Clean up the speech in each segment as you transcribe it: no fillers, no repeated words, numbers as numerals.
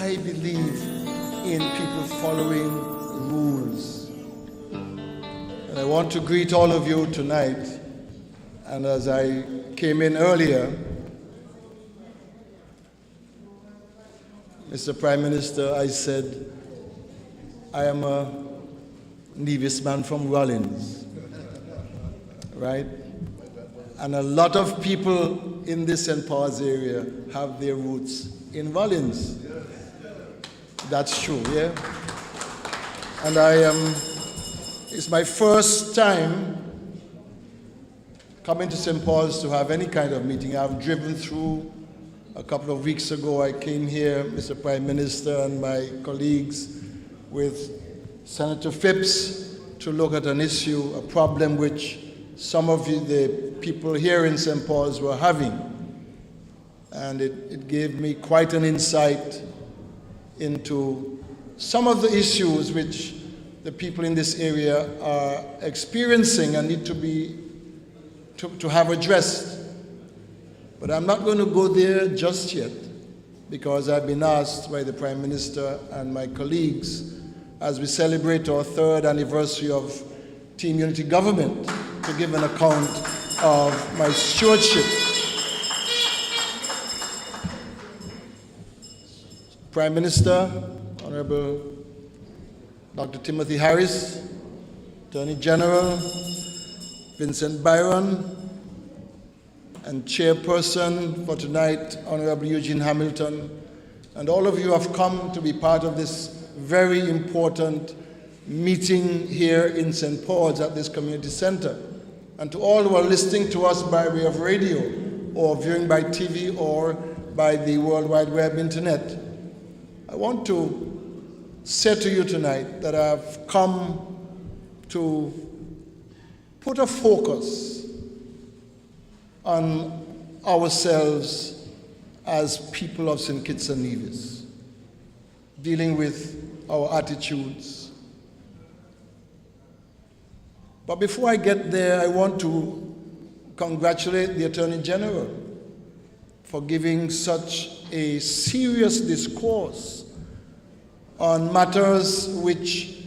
I believe in people following rules. And I want to greet all of you tonight. And as I came in earlier, Mr. Prime Minister, I said, I am a Nevis man from Rollins, right? And a lot of people in this St.Pauls area have their roots in Rollins. That's true, yeah? And it's my first time coming to St.Pauls to have any kind of meeting. I've driven through a couple of weeks ago. I came here, Mr. Prime Minister and my colleagues, with Senator Phipps to look at an issue, a problem which some of the people here in St.Pauls were having. And it gave me quite an insight into some of the issues which the people in this area are experiencing and need to have addressed. But I'm not going to go there just yet, because I've been asked by the Prime Minister and my colleagues, as we celebrate our 3rd anniversary of Team Unity Government, to give an account of my stewardship. Prime Minister, Honorable Dr. Timothy Harris, Attorney General Vincent Byron, and Chairperson for tonight, Honorable Eugene Hamilton, and all of you have come to be part of this very important meeting here in St.Pauls at this community center. And to all who are listening to us by way of radio or viewing by TV or by the World Wide Web internet, I want to say to you tonight that I've come to put a focus on ourselves as people of St. Kitts and Nevis, dealing with our attitudes. But before I get there, I want to congratulate the Attorney General for giving such a serious discourse on matters which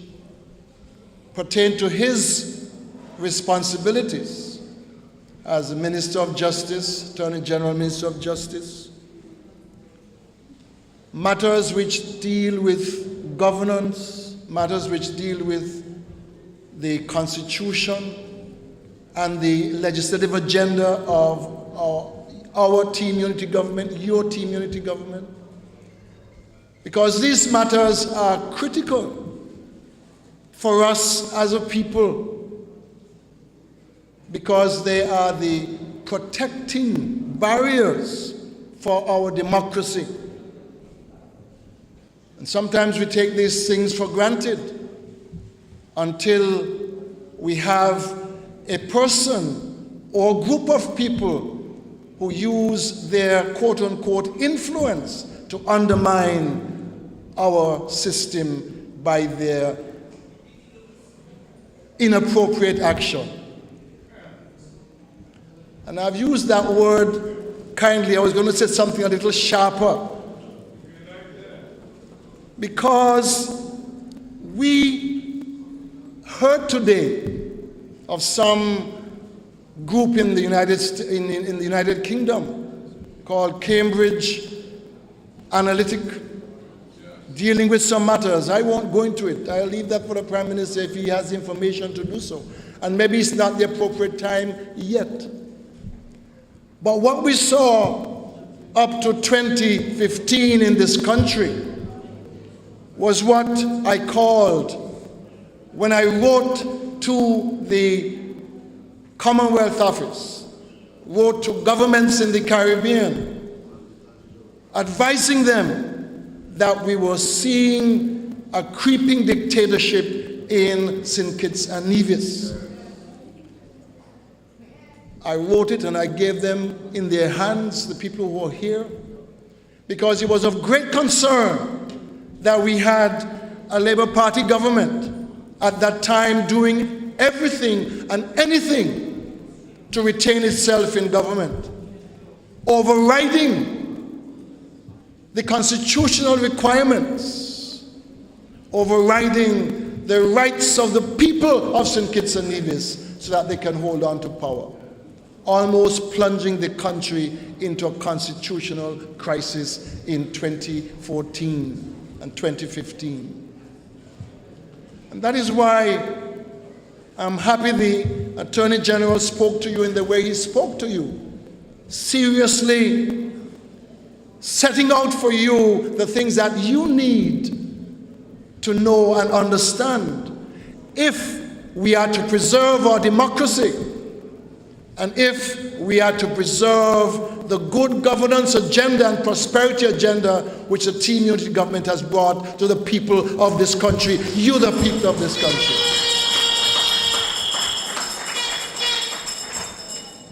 pertain to his responsibilities as the Minister of Justice, Attorney General, Minister of Justice, matters which deal with governance, matters which deal with the Constitution and the legislative agenda of our Team Unity Government, your Team Unity Government, because these matters are critical for us as a people, because they are the protecting barriers for our democracy. And sometimes we take these things for granted until we have a person or group of people who use their quote-unquote influence to undermine our system by their inappropriate action. And I've used that word kindly. I was going to say something a little sharper, because we heard today of some group in the United Kingdom called Cambridge Analytic, dealing with some matters. I won't go into it. I'll leave that for the Prime Minister if he has information to do so. And maybe it's not the appropriate time yet. But what we saw up to 2015 in this country was what I called, when I wrote to the Commonwealth Office, wrote to governments in the Caribbean, advising them that we were seeing a creeping dictatorship in St. Kitts and Nevis. I wrote it and I gave them in their hands, the people who were here, because it was of great concern that we had a Labour Party government at that time doing everything and anything to retain itself in government, overriding the constitutional requirements, overriding the rights of the people of St. Kitts and Nevis so that they can hold on to power, almost plunging the country into a constitutional crisis in 2014 and 2015. And that is why I'm happy the Attorney General spoke to you in the way he spoke to you, seriously setting out for you the things that you need to know and understand if we are to preserve our democracy and if we are to preserve the good governance agenda and prosperity agenda which the Team Unity government has brought to the people of this country, you the people of this country.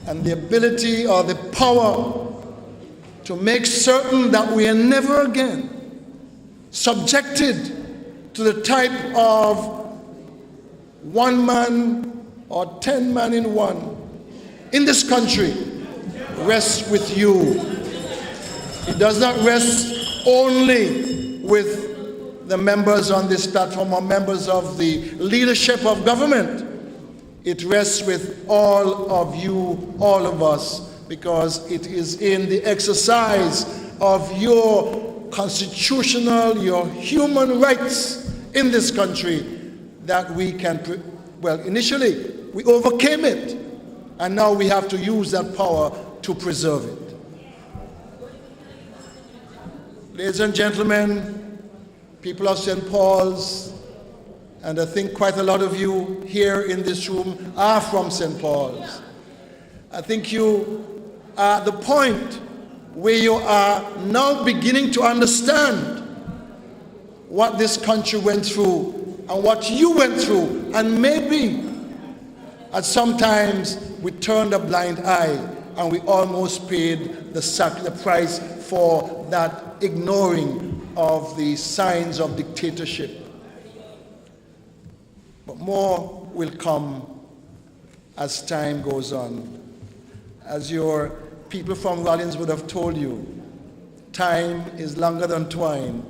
And the ability or the power to make certain that we are never again subjected to the type of one man or 10 men in one in this country rests with you. It does not rest only with the members on this platform or members of the leadership of government. It rests with all of you, all of us, because it is in the exercise of your constitutional, your human rights in this country that we can, well, initially we overcame it, and now we have to use that power to preserve it. Ladies and gentlemen, people of St. Paul's, and I think quite a lot of you here in this room are from St. Paul's. I think you are at the point where you are now beginning to understand what this country went through and what you went through, and maybe at some times we turned a blind eye and we almost paid the price for that ignoring of the signs of dictatorship. But more will come as time goes on. As your people from Rollins would have told you, time is longer than twine,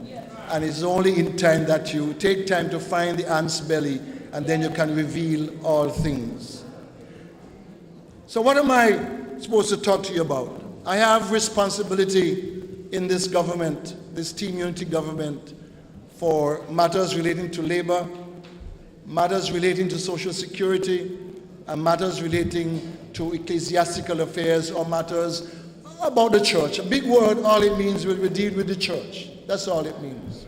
and it's only in time that you take time to find the ant's belly, and then you can reveal all things. So what am I supposed to talk to you about? I have responsibility in this government, this Team Unity government, for matters relating to labor, matters relating to social security, and matters relating to ecclesiastical affairs or matters about the church. A big word, all it means will we deal with the church. That's all it means.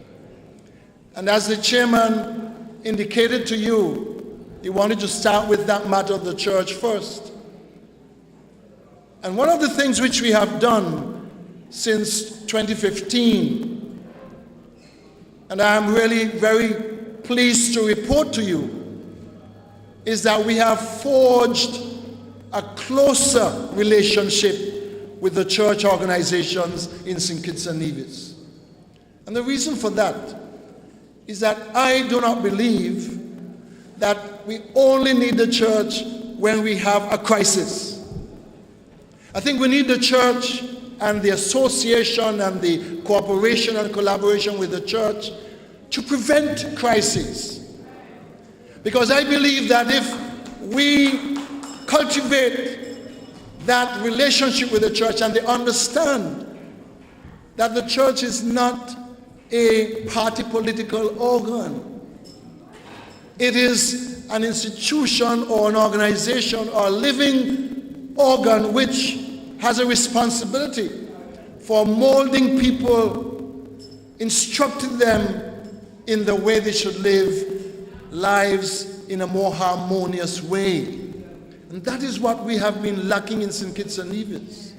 And as the chairman indicated to you, he wanted to start with that matter of the church first. And one of the things which we have done since 2015, and I am really very pleased to report to you, is that we have forged a closer relationship with the church organizations in St. Kitts and Nevis. And the reason for that is that I do not believe that we only need the church when we have a crisis. I think we need the church and the association and the cooperation and collaboration with the church to prevent crises. Because I believe that if we cultivate that relationship with the church and they understand that the church is not a party political organ, it is an institution or an organization or a living organ which has a responsibility for molding people, instructing them in the way they should live lives in a more harmonious way. And that is what we have been lacking in St. Kitts and Nevis.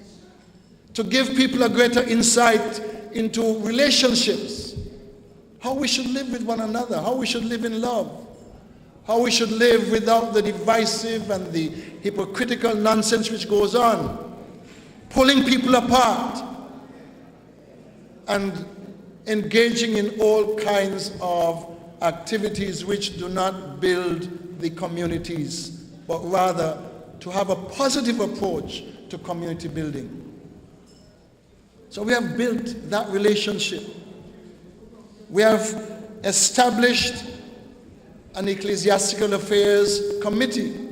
To give people a greater insight into relationships, how we should live with one another, how we should live in love, how we should live without the divisive and the hypocritical nonsense which goes on, pulling people apart and engaging in all kinds of activities which do not build the communities, but rather to have a positive approach to community building. So we have built that relationship. We have established an ecclesiastical affairs committee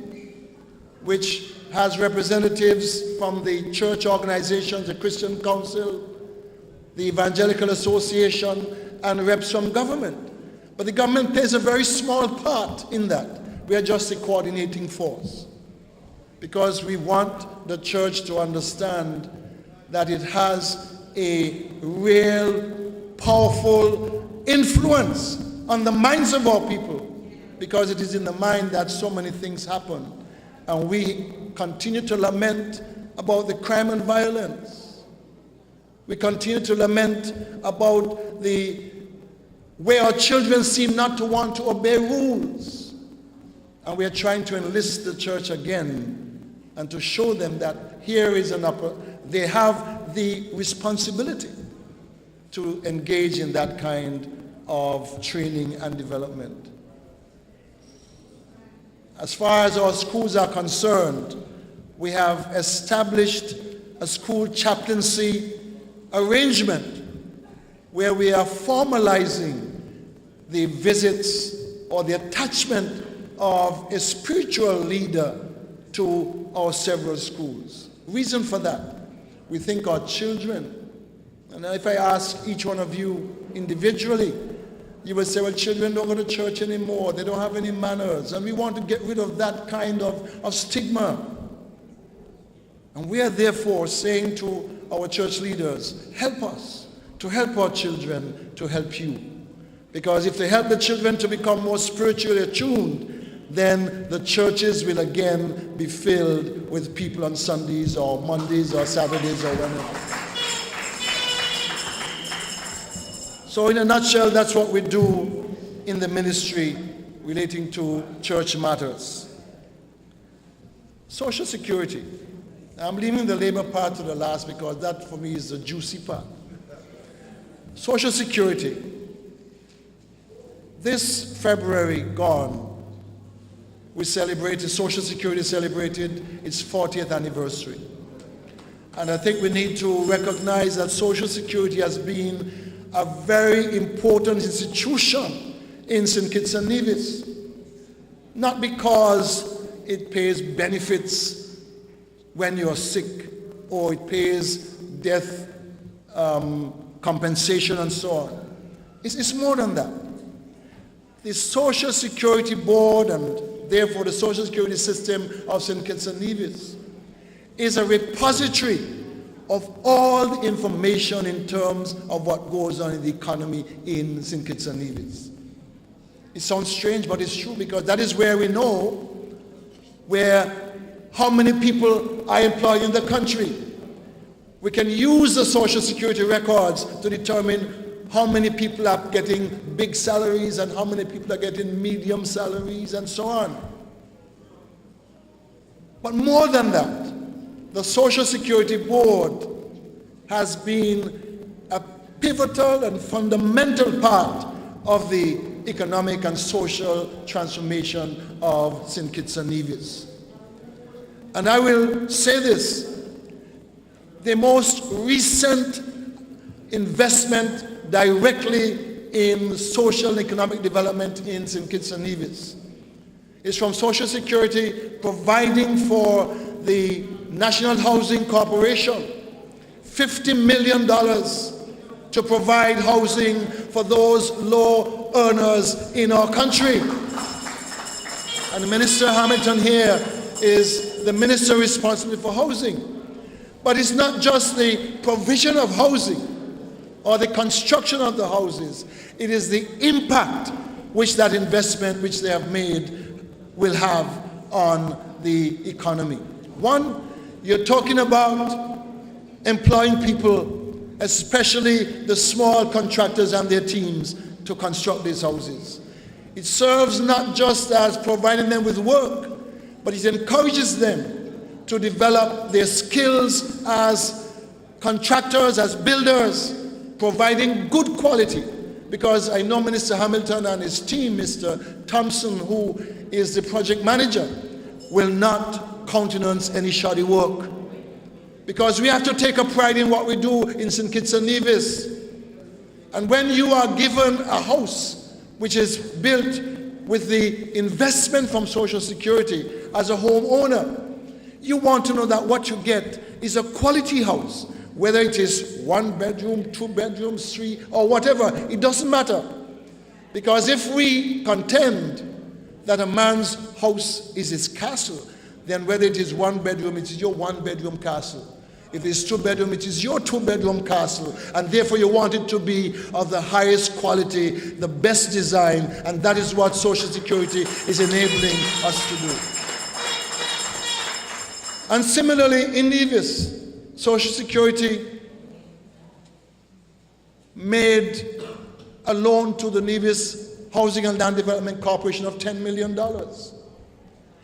which has representatives from the church organizations, the Christian Council, the Evangelical Association, and reps from government. But the government plays a very small part in that. We are just a coordinating force because we want the church to understand that it has a real, powerful influence on the minds of our people, because it is in the mind that so many things happen. And we continue to lament about the crime and violence. We continue to lament about the way our children seem not to want to obey rules. And we are trying to enlist the church again and to show them that here is they have the responsibility to engage in that kind of training and development. As far as our schools are concerned, we have established a school chaplaincy arrangement where we are formalizing the visits or the attachment of a spiritual leader to our several schools. Reason for that, we think our children, and if I ask each one of you individually, you will say, well, children don't go to church anymore, they don't have any manners, and we want to get rid of that kind of stigma. And we are therefore saying to our church leaders, help us to help our children to help you. Because if they help the children to become more spiritually attuned, then the churches will again be filled with people on Sundays or Mondays or Saturdays or whenever. So in a nutshell, that's what we do in the ministry relating to church matters. Social security. I'm leaving the labor part to the last because that for me is the juicy part. Social security. This February gone, we celebrated, Social Security celebrated its 40th anniversary. And I think we need to recognize that Social Security has been a very important institution in St. Kitts and Nevis. Not because it pays benefits when you're sick, or it pays death compensation and so on. It's more than that. The Social Security Board, and therefore the Social Security system of St. Kitts and Nevis, is a repository of all the information in terms of what goes on in the economy in St. Kitts and Nevis. It sounds strange, but it's true, because that is where we know how many people are employed in the country. We can use the Social Security records to determine how many people are getting big salaries and how many people are getting medium salaries and so on. But more than that, the Social Security Board has been a pivotal and fundamental part of the economic and social transformation of St. Kitts and Nevis. And I will say this, the most recent investment directly in social and economic development in St. Kitts and Nevis is from Social Security providing for the National Housing Corporation $50 million to provide housing for those low earners in our country. And Minister Hamilton here is the minister responsible for housing. But it's not just the provision of housing or the construction of the houses. It is the impact which that investment which they have made will have on the economy. One, you're talking about employing people, especially the small contractors and their teams, to construct these houses. It serves not just as providing them with work, but it encourages them to develop their skills as contractors, as builders, providing good quality. Because I know Minister Hamilton and his team, Mr. Thompson, who is the project manager, will not countenance any shoddy work. because we have to take a pride in what we do in St. Kitts and Nevis. And when you are given a house which is built with the investment from Social Security as a homeowner, you want to know that what you get is a quality house, whether it is 1 bedroom, 2 bedrooms, 3, or whatever. It doesn't matter. Because if we contend that a man's house is his castle, then whether it is 1 bedroom, it is your 1 bedroom castle. If it's 2 bedroom, it is your 2 bedroom castle. And therefore you want it to be of the highest quality, the best design, and that is what Social Security is enabling us to do. And similarly in Nevis, Social Security made a loan to the Nevis Housing and Land Development Corporation of $10 million.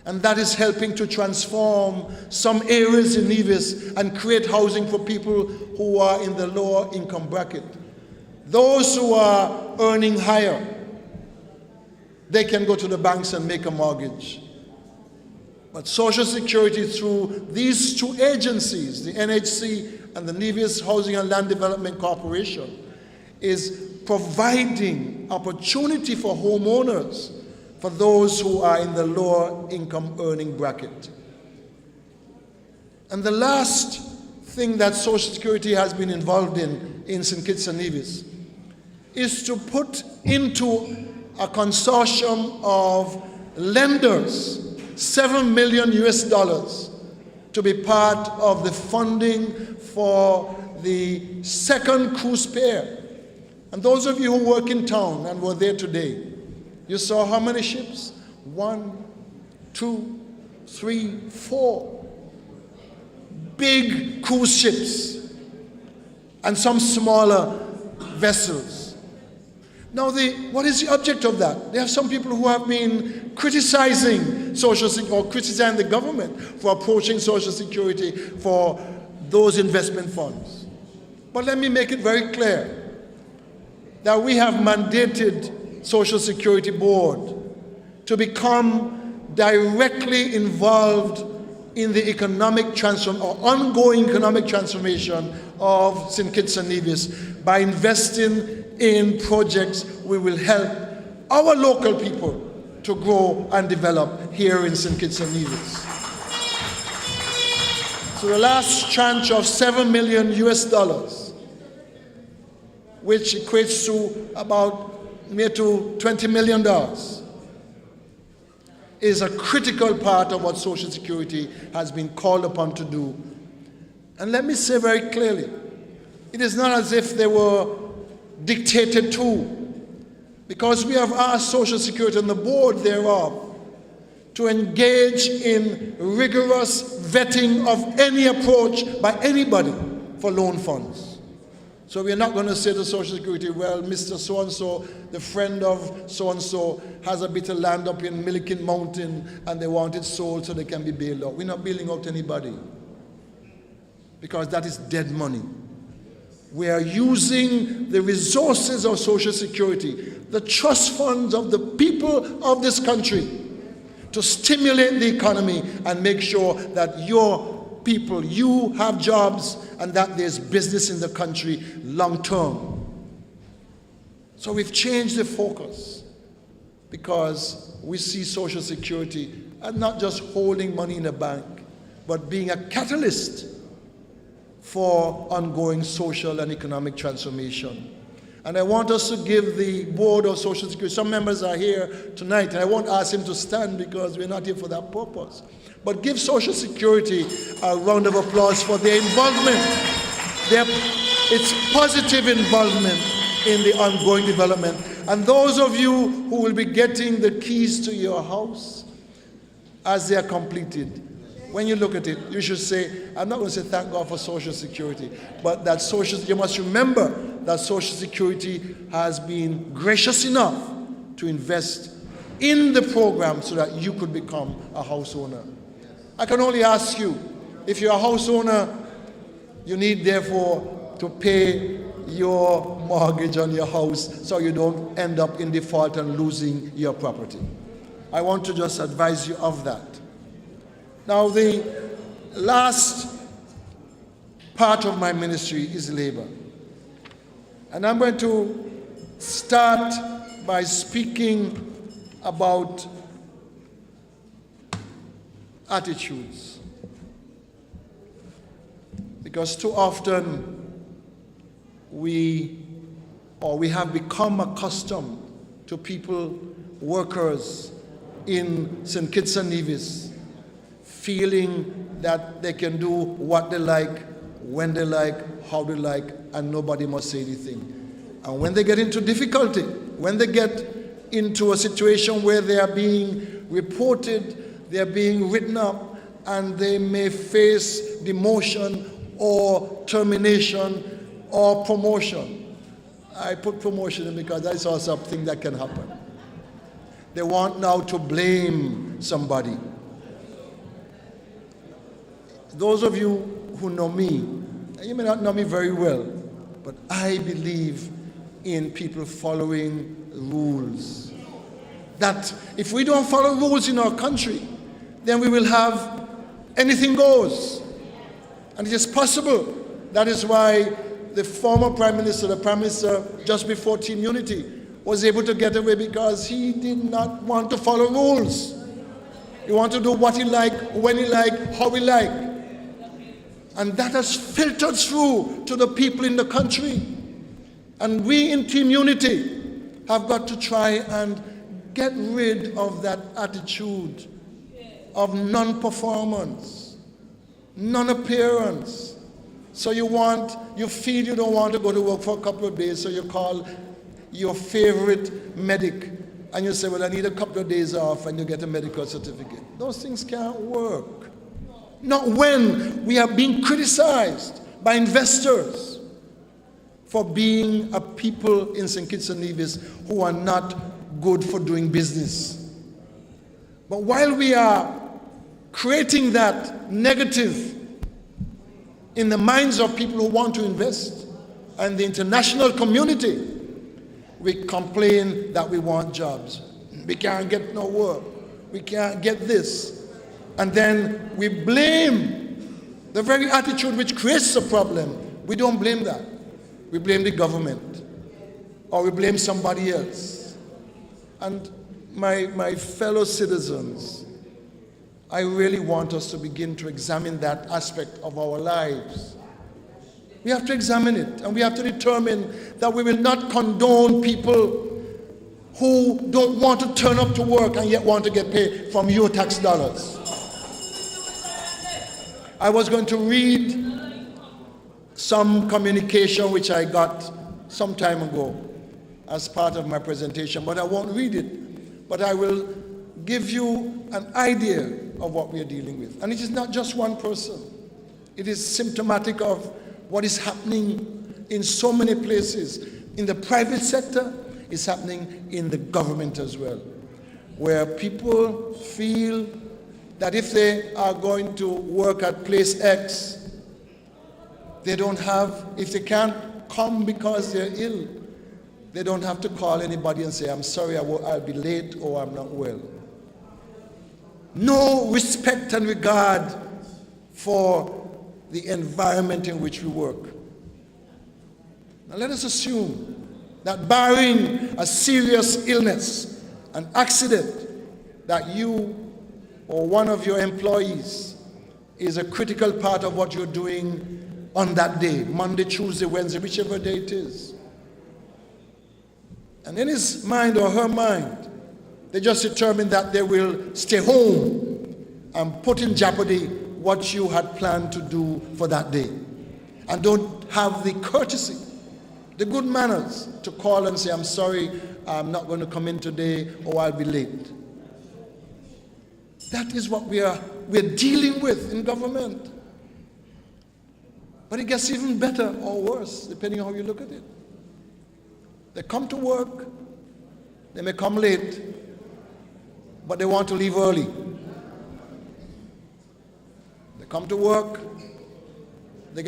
And that is helping to transform some areas in Nevis and create housing for people who are in the lower income bracket. Those who are earning higher, they can go to the banks and make a mortgage. But Social Security, through these two agencies, the NHC and the Nevis Housing and Land Development Corporation, is providing opportunity for homeowners, for those who are in the lower income earning bracket. And the last thing that Social Security has been involved in St. Kitts and Nevis is to put into a consortium of lenders $7 million to be part of the funding for the second cruise pier. And those of you who work in town and were there today, you saw how many ships? 1, 2, 3, 4 big cruise ships and some smaller vessels. Now, what is the object of that? There are some people who have been criticizing Social Security or criticizing the government for approaching Social Security for those investment funds. But let me make it very clear that we have mandated Social Security Board to become directly involved in the economic or ongoing economic transformation of St. Kitts and Nevis by investing in projects we will help our local people to grow and develop here in St. Kitts and Nevis. So the last tranche of $7 million, which equates to about near to $20 million, is a critical part of what Social Security has been called upon to do. And let me say very clearly, it is not as if they were dictated to, because we have asked Social Security and the board thereof to engage in rigorous vetting of any approach by anybody for loan funds. So we're not going to say to Social Security, well, Mr. So-and-so, the friend of so-and-so, has a bit of land up in Milliken Mountain and they want it sold so they can be bailed out. We're not bailing out anybody, because that is dead money. We are using the resources of Social Security, the trust funds of the people of this country, to stimulate the economy and make sure that your people, you have jobs and that there's business in the country long term. So we've changed the focus because we see Social Security as not just holding money in a bank, but being a catalyst for ongoing social and economic transformation. And I want us to give the Board of Social Security, some members are here tonight, and I won't ask him to stand because we're not here for that purpose. But give Social Security a round of applause for their involvement. It's positive involvement in the ongoing development. And those of you who will be getting the keys to your house as they are completed, when you look at it, you should say, I'm not going to say thank God for Social Security, but that you must remember that Social Security has been gracious enough to invest in the program so that you could become a house owner. I can only ask you, if you're a house owner, you need therefore to pay your mortgage on your house so you don't end up in default and losing your property. I want to just advise you of that. Now, the last part of my ministry is labor. And I'm going to start by speaking about attitudes. Because too often we have become accustomed to people, workers in St. Kitts and Nevis, feeling that they can do what they like, when they like, how they like, and nobody must say anything. And when they get into difficulty, when they get into a situation where they are being reported, they are being written up, and they may face demotion or termination or promotion. I put promotion in because I saw something that can happen. They want now to blame somebody. Those of you who know me, you may not know me very well, but I believe in people following rules. That if we don't follow rules in our country, then we will have anything goes. And it is possible. That is why the former Prime Minister, the Prime Minister just before Team Unity, was able to get away because he did not want to follow rules. He wanted to do what he liked, when he liked, how he liked. And that has filtered through to the people in the country. And we in Team Unity have got to try and get rid of that attitude of non-performance, non-appearance. So you feel you don't want to go to work for a couple of days, so you call your favorite medic and you say, well, I need a couple of days off, and you get a medical certificate. Those things can't work. Not when we are being criticized by investors for being a people in St. Kitts and Nevis who are not good for doing business. But while we are creating that negative in the minds of people who want to invest and the international community, we complain that we want jobs. We can't get no work. We can't get this. And then we blame the very attitude which creates the problem. We don't blame that. We blame the government, or we blame somebody else. And my fellow citizens, I really want us to begin to examine that aspect of our lives. We have to examine it, and we have to determine that we will not condone people who don't want to turn up to work and yet want to get paid from your tax dollars. I was going to read some communication which I got some time ago as part of my presentation, but I won't read it. But I will give you an idea of what we are dealing with. And it is not just one person. It is symptomatic of what is happening in so many places. In the private sector, it's happening in the government as well, where people feel that if they are going to work at place X, they don't have, if they can't come because they're ill, they don't have to call anybody and say, I'm sorry, I'll be late, or I'm not well. No respect and regard for the environment in which we work. Now let us assume that barring a serious illness, an accident, that you or one of your employees is a critical part of what you're doing on that day, Monday, Tuesday, Wednesday, whichever day it is. And in his mind or her mind, they just determine that they will stay home and put in jeopardy what you had planned to do for that day, and don't have the courtesy, the good manners to call and say, I'm sorry, I'm not going to come in today, or I'll be late. That is what we're dealing with in government. But it gets even better or worse, depending on how you look at it. They come to work, they may come late, but they want to leave early. They come to work, they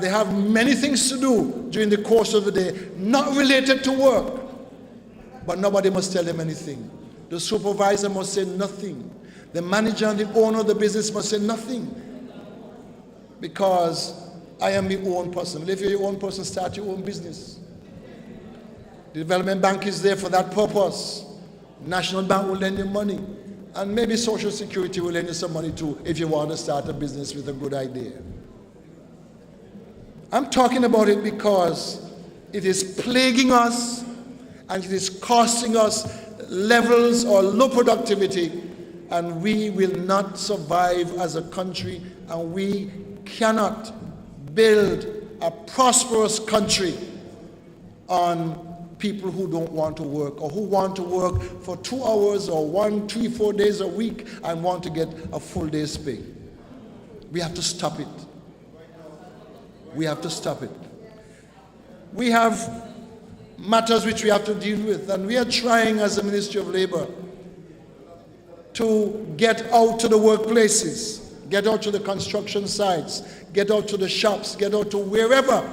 have many things to do during the course of the day, not related to work, but nobody must tell them anything. The supervisor must say nothing. The manager and the owner of the business must say nothing, because I am my own person. Well, if you're your own person, start your own business. The development bank is there for that purpose. National Bank will lend you money. And maybe Social Security will lend you some money too if you want to start a business with a good idea. I'm talking about it because it is plaguing us and it is costing us levels or low productivity, and we will not survive as a country, and we cannot build a prosperous country on people who don't want to work, or who want to work for 2 hours or 1, 3, 4 days a week and want to get a full day's pay. We have to stop it. We have to stop it. We have matters which we have to deal with, and we are trying as the Ministry of Labor to get out to the workplaces, get out to the construction sites, get out to the shops, get out to wherever.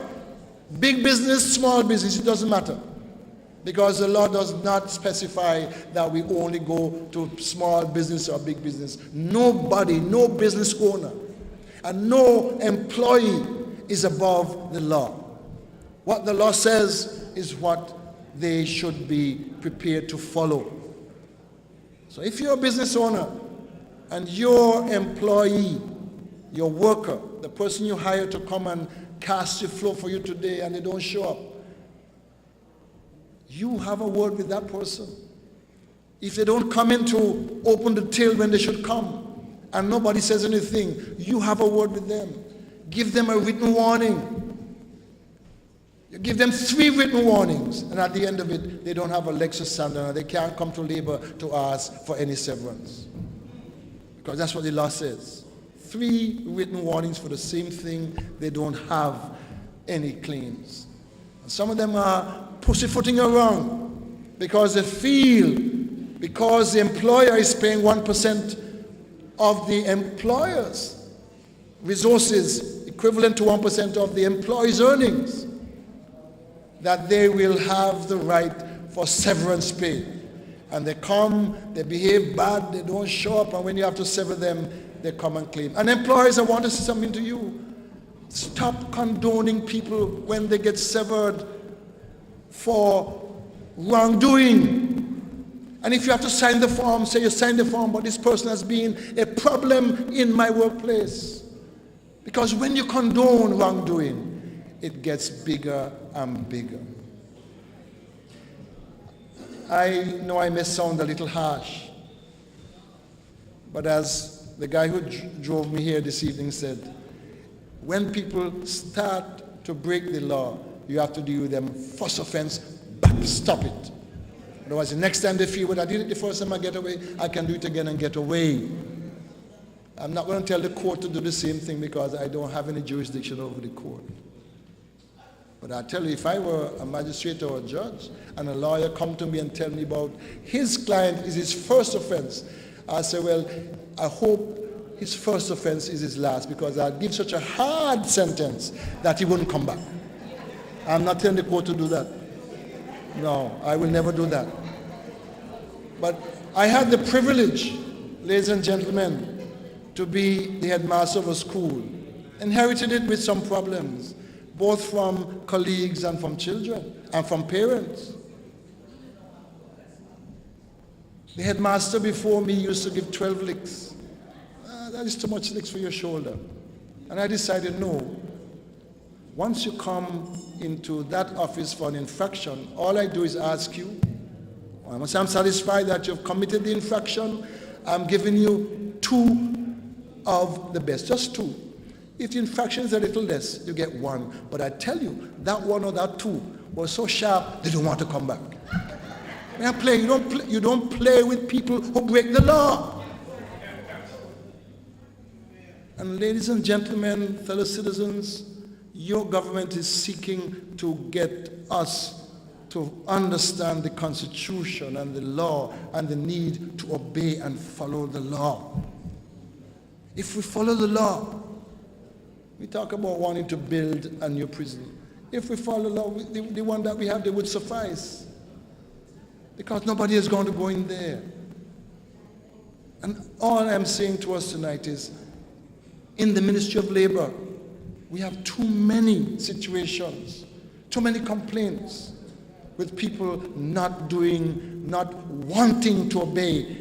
Big business, small business, it doesn't matter. Because the law does not specify that we only go to small business or big business. Nobody, no business owner, and no employee is above the law. What the law says is what they should be prepared to follow. So if you're a business owner and your employee, your worker, the person you hire to come and cast your floor for you today, and they don't show up, you have a word with that person. If they don't come in to open the till when they should come, and nobody says anything, you have a word with them. Give them a written warning. You give them 3 written warnings, and at the end of it, they don't have a leg to stand on, and they can't come to labor to ask for any severance. Because that's what the law says. 3 written warnings for the same thing, they don't have any claims. And some of them are pussyfooting around because they feel, because the employer is paying 1% of the employer's resources, equivalent to 1% of the employee's earnings, that they will have the right for severance pay. And they come, they behave bad, they don't show up, and when you have to sever them, they come and claim. And employers, I want to say something to you. Stop condoning people when they get severed for wrongdoing. And if you have to sign the form, say you signed the form, but this person has been a problem in my workplace. Because when you condone wrongdoing, it gets bigger and bigger. I know I may sound a little harsh, but as the guy who drove me here this evening said, when people start to break the law, you have to deal with them first offense, stop it. Otherwise, the next time they feel, well, I did it the first time I get away, I can do it again and get away. I'm not going to tell the court to do the same thing because I don't have any jurisdiction over the court. But I tell you, if I were a magistrate or a judge and a lawyer come to me and tell me about his client is his first offense, I say, well, I hope his first offense is his last, because I'd give such a hard sentence that he wouldn't come back. I'm not telling the court to do that. No, I will never do that. But I had the privilege, ladies and gentlemen, to be the headmaster of a school. Inherited it with some problems, both from colleagues and from children and from parents. The headmaster before me used to give 12 licks. That is too much licks for your shoulder. And I decided, no. Once you come into that office for an infraction, all I do is ask you, once I'm satisfied that you've committed the infraction, I'm giving you 2 of the best, just 2. If the infraction is a little less, you get 1. But I tell you, that 1 or that 2 was so sharp, they don't want to come back. You don't play with people who break the law. And ladies and gentlemen, fellow citizens, your government is seeking to get us to understand the Constitution and the law and the need to obey and follow the law. If we follow the law, we talk about wanting to build a new prison. If we follow the law, the one that we have, they would suffice. Because nobody is going to go in there. And all I'm saying to us tonight is, in the Ministry of Labor, We have too many situations, too many complaints with people not wanting to obey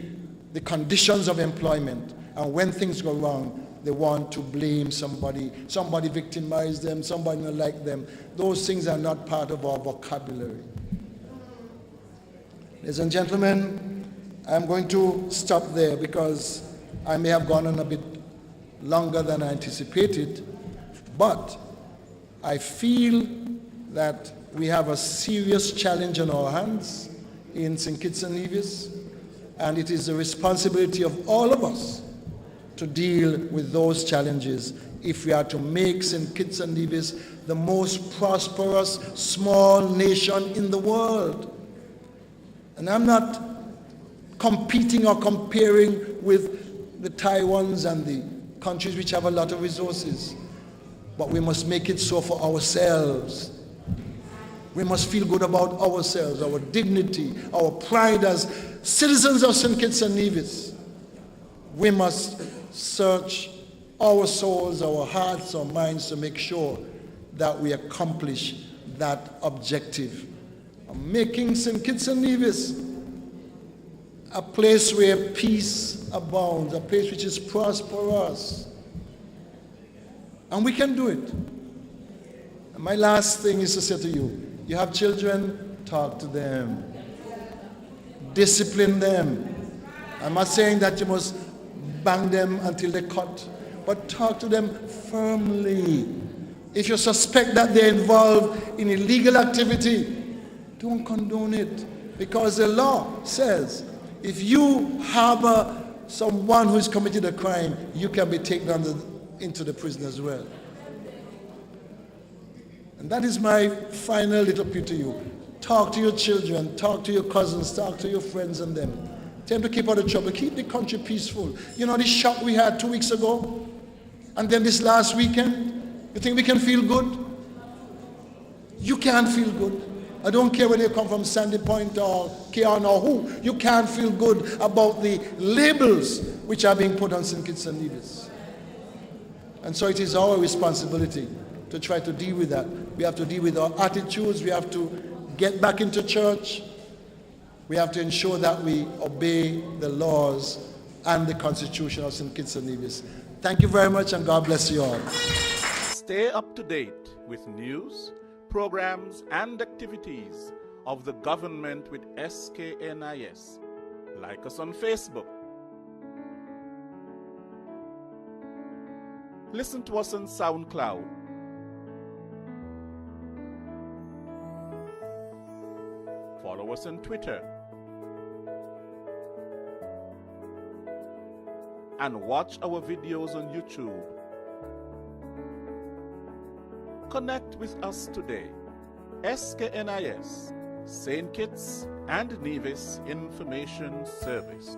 the conditions of employment. And when things go wrong, they want to blame somebody. Somebody victimized them, somebody not like them. Those things are not part of our vocabulary. Ladies and gentlemen, I'm going to stop there because I may have gone on a bit longer than I anticipated, but I feel that we have a serious challenge on our hands in St. Kitts and Nevis, and it is the responsibility of all of us to deal with those challenges if we are to make St. Kitts and Nevis the most prosperous small nation in the world. And I'm not competing or comparing with the Taiwans and the countries which have a lot of resources, but we must make it so for ourselves. We must feel good about ourselves, our dignity, our pride as citizens of St. Kitts and Nevis. We must search our souls, our hearts, our minds to make sure that we accomplish that objective of making St. Kitts and Nevis a place where peace abounds, a place which is prosperous. And we can do it. And my last thing is to say to you, you have children, talk to them. Discipline them. I'm not saying that you must bang them until they cut, but talk to them firmly. If you suspect that they're involved in illegal activity, don't condone it, because the law says if you harbor someone who's committed a crime, you can be taken into the prison as well. And that is my final little plea to you. Talk to your children, talk to your cousins, talk to your friends and them. Tell them to keep out of trouble, keep the country peaceful. You know the shock we had 2 weeks ago? And then this last weekend? You think we can feel good? You can't feel good. I don't care whether you come from Sandy Point or Cairn or who. You can't feel good about the labels which are being put on St. Kitts and Nevis. And so it is our responsibility to try to deal with that. We have to deal with our attitudes. We have to get back into church. We have to ensure that we obey the laws and the Constitution of St. Kitts and Nevis. Thank you very much, and God bless you all. Stay up to date with news, programs, and activities of the government with SKNIS. Like us on Facebook. Listen to us on SoundCloud. Follow us on Twitter. And watch our videos on YouTube. Connect with us today. SKNIS, St. Kitts and Nevis Information Service.